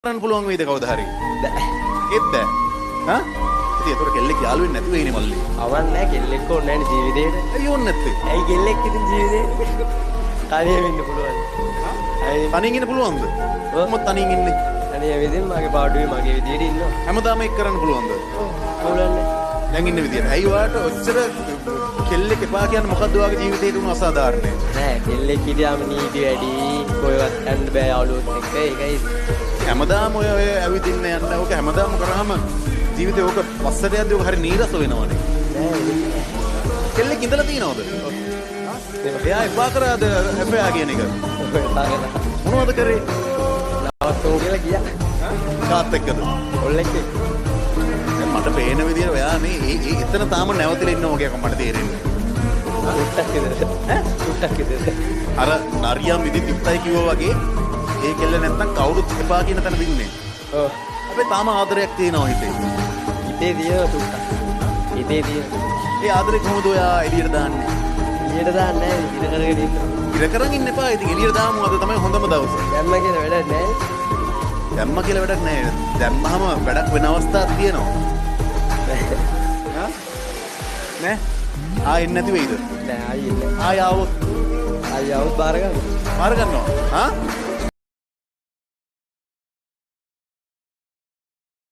කරන්න පුළුවන් වේද කවුද හරි? බෑ. ඒත් බෑ. හා? ඉතින් ඒතර කෙල්ලෙක් යාළු වෙන්නේ නැතුව ඉන්නේ මල්ලි. අවන්නේ නැහැ කෙල්ලෙක් ඕනේ නැහැ ජීවිතේට. ඇයි ඕනේ නැත්තේ? ඇයි කෙල්ලෙක් ඉතින් ජීවිතේට තනියම ඉන්න පුළුවන්. ඇයි තනියෙන් ඉන්න පුළුවන්ද? කොහොමද තනියෙන් ඉන්නේ? තනියම ඉතින් මගේ පාඩුවේ මගේ විදියට ඉන්නවා. හැමදාම ඒක කරන්න පුළුවන්ද? පුළුවන්. දැන් ඉන්න විදියට. ඇයි ඔයාලට ඔච්චර කෙල්ලෙක් එපා කියන්නේ මොකද්ද ඔයාගේ ජීවිතේට උණු අසාධාරණේ? නෑ කෙල්ලෙක් හිටියාම නීති වැඩි කොහෙවත් යන්න බෑ යාළුවොත් එක්ක ඒකයි. හැමදාම ඔය ඇවිදින්න යන්න ඕක හැමදාම කරාම ජීවිතේ ඕක පස්සට යද්දී ඕක හරි නීරස වෙනවනේ. නෑ කෙල්ලෙක් ඉඳලා තියනවද? එයා එපා කරාද එපා කියන එක? මොනවද කරේ? නවත්තෝ කියලා ගියා. කාත් එක්කද? ඔල්ලෙක් එක්ක. දැන් මට පේන විදියට ඔයා මේ එතන තාම නැවතිලා ඉන්නවා වගේ මට තේරෙන්නේ. කුට්ටක් විතර. ඈ කුට්ටක් විතර. අර නරියම් විදි තිප්පයි කිව්වා වගේ ඒ කෙල්ල නැත්තම් කවුරුත් එපා කියන තැන දින්නේ. ඔව්. අපි තාම ආදරයක් තියෙනවා හිතේ. හිතේ තියෙන කුට්ටක්. හිතේ තියෙන. ඒ ආදරේ කොහොමද ඔයා එළියට දාන්නේ? එළියට දාන්නේ නැහැ ඉර කරගෙන ඉන්නවා. ඉර කරන් ඉන්න එපා. ඉතින් එළියට දාමු අද තමයි හොඳම දවස. දැම්ම කියලා වැඩක් නැහැ. දැම්ම කියලා වැඩක් නැහැ. දැම්මම වැඩක් වෙන අවස්ථාවක් තියෙනවා. නෑ? ආයෙත් නැති වෙයිද? නෑ ආයෙ ඉන්නේ. ආය ආවොත් ආයෙ આવුත් බාර ගන්න. මාර ගන්නවා. හා?